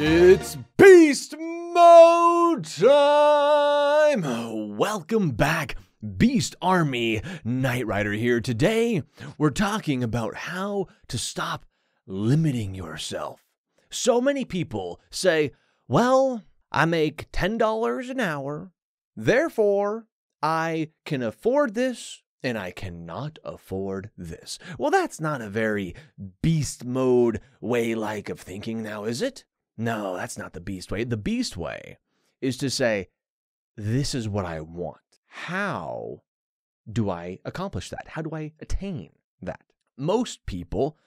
It's Beast Mode time! Welcome back, Beast Army. Knight Rider here. Today, we're talking about how to stop limiting yourself. So many people say, well, I make $10 an hour, therefore, I can afford this, and I cannot afford this. Well, that's not a very beast mode way of thinking now, is it? No, that's not the beast way. The beast way is to say, this is what I want. How do I accomplish that? How do I attain that? Most people,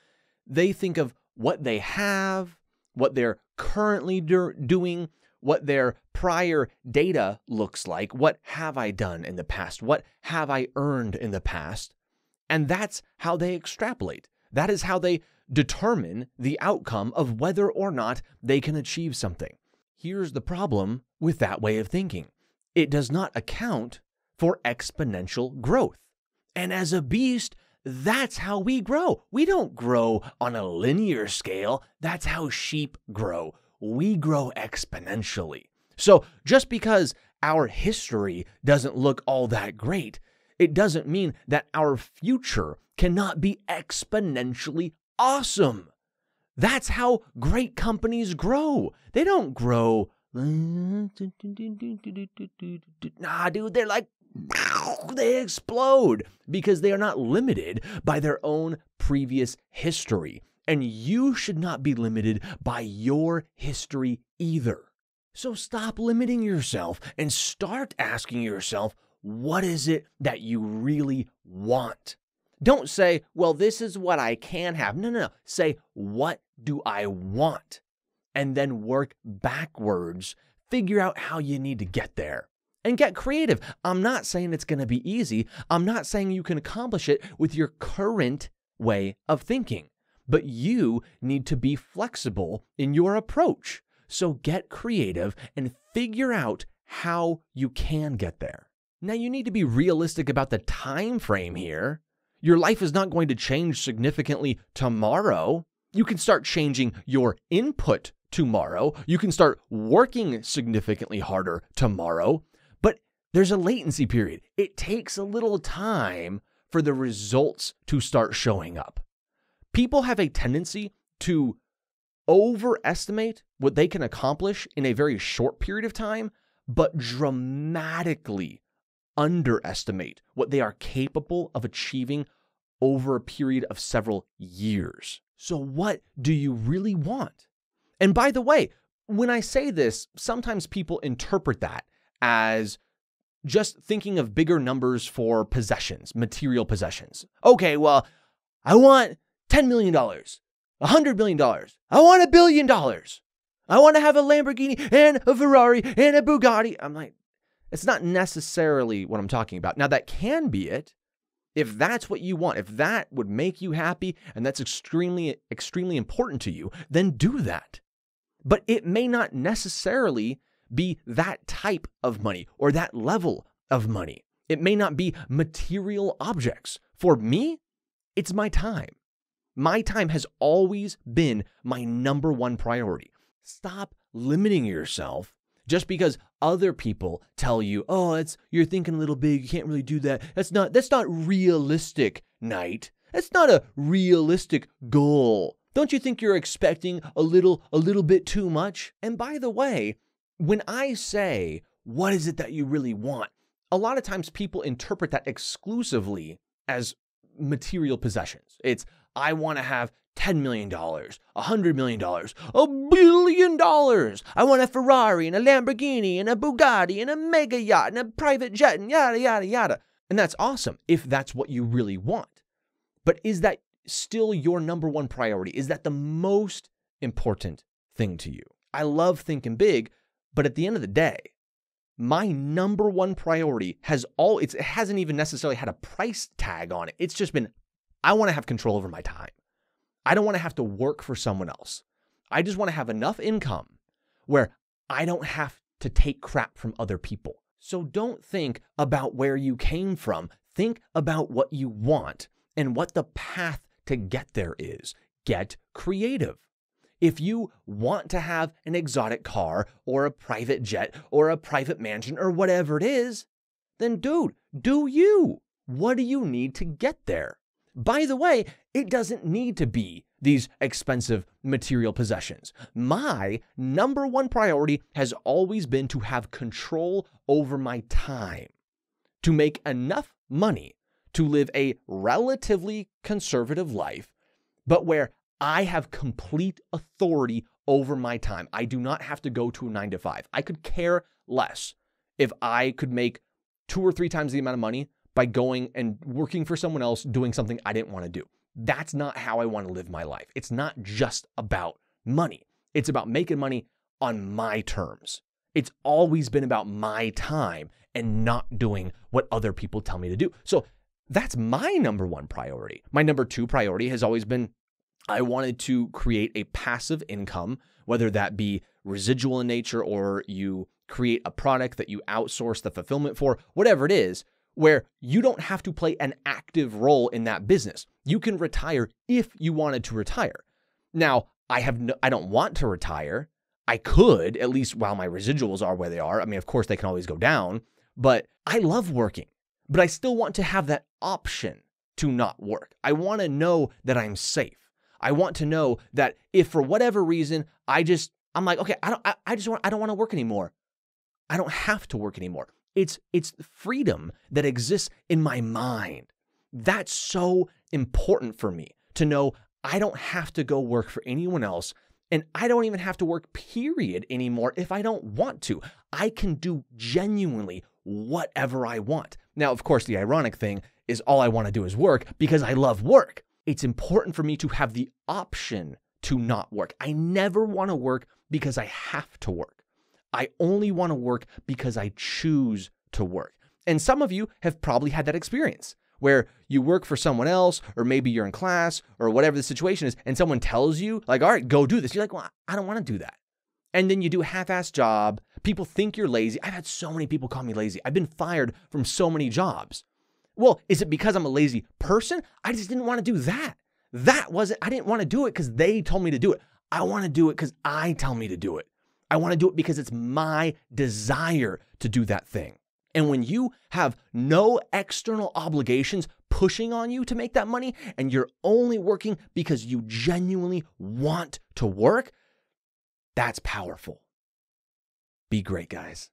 they think of what they have, what they're currently doing, what their prior data looks like. What have I done in the past? What have I earned in the past? And that's how they extrapolate. That is how they determine the outcome of whether or not they can achieve something. Here's the problem with that way of thinking. It does not account for exponential growth. And as a beast, that's how we grow. We don't grow on a linear scale. That's how sheep grow. We grow exponentially. So just because our history doesn't look all that great, it doesn't mean that our future cannot be exponentially awesome. That's how great companies grow. They don't grow. Nah, dude, they're like, they explode because they are not limited by their own previous history. And you should not be limited by your history either. So stop limiting yourself and start asking yourself, what is it that you really want? Don't say, well, this is what I can have. No. Say, what do I want? And then work backwards. Figure out how you need to get there. And get creative. I'm not saying it's going to be easy. I'm not saying you can accomplish it with your current way of thinking. But you need to be flexible in your approach. So get creative and figure out how you can get there. Now you need to be realistic about the time frame here. Your life is not going to change significantly tomorrow. You can start changing your input tomorrow. You can start working significantly harder tomorrow. But there's a latency period. It takes a little time for the results to start showing up. People have a tendency to overestimate what they can accomplish in a very short period of time, but dramatically underestimate what they are capable of achieving over a period of several years. So what do you really want? And by the way, when I say this, sometimes people interpret that as just thinking of bigger numbers for possessions, material possessions. Okay, well, I want $10 million, $100 million. I want $1 billion. I want to have a Lamborghini and a Ferrari and a Bugatti. I'm like, it's not necessarily what I'm talking about. Now, that can be it. If that's what you want, if that would make you happy and that's extremely, extremely important to you, then do that. But it may not necessarily be that type of money or that level of money. It may not be material objects. For me, it's my time. My time has always been my number one priority. Stop limiting yourself just because other people tell you, oh, you're thinking a little big, you can't really do that. That's not realistic, Knight. That's not a realistic goal. Don't you think you're expecting a little bit too much? And by the way, when I say, what is it that you really want? A lot of times people interpret that exclusively as material possessions. It's, I want to have $10 million, $100 million, $1 billion. I want a Ferrari and a Lamborghini and a Bugatti and a mega yacht and a private jet and yada, yada, yada. And that's awesome if that's what you really want. But is that still your number one priority? Is that the most important thing to you? I love thinking big, but at the end of the day, my number one priority it hasn't even necessarily had a price tag on it. It's just been, I want to have control over my time. I don't want to have to work for someone else. I just want to have enough income where I don't have to take crap from other people. So don't think about where you came from. Think about what you want and what the path to get there is. Get creative. If you want to have an exotic car or a private jet or a private mansion or whatever it is, then dude, do you? What do you need to get there? By the way, it doesn't need to be these expensive material possessions. My number one priority has always been to have control over my time, to make enough money to live a relatively conservative life, but where I have complete authority over my time. I do not have to go to a 9 to 5. I could care less if I could make 2 or 3 times the amount of money by going and working for someone else doing something I didn't want to do. That's not how I want to live my life. It's not just about money. It's about making money on my terms. It's always been about my time and not doing what other people tell me to do. So that's my number one priority. My number 2 priority has always been I wanted to create a passive income, whether that be residual in nature or you create a product that you outsource the fulfillment for, whatever it is, where you don't have to play an active role in that business. You can retire if you wanted to retire. Now, I don't want to retire. I could, at least while my residuals are where they are. I mean, of course, they can always go down, but I love working. But I still want to have that option to not work. I want to know that I'm safe. I want to know that if for whatever reason, I'm like, okay, I don't want to work anymore. I don't have to work anymore. It's freedom that exists in my mind. That's so important for me to know I don't have to go work for anyone else, and I don't even have to work, period, anymore if I don't want to. I can do genuinely whatever I want. Now, of course, the ironic thing is all I want to do is work because I love work. It's important for me to have the option to not work. I never want to work because I have to work. I only want to work because I choose to work. And some of you have probably had that experience where you work for someone else, or maybe you're in class or whatever the situation is, and someone tells you like, all right, go do this. You're like, well, I don't want to do that. And then you do a half-assed job. People think you're lazy. I've had so many people call me lazy. I've been fired from so many jobs. Well, is it because I'm a lazy person? I just didn't want to do that. I didn't want to do it because they told me to do it. I want to do it because I tell me to do it. I want to do it because it's my desire to do that thing. And when you have no external obligations pushing on you to make that money, and you're only working because you genuinely want to work, that's powerful. Be great, guys.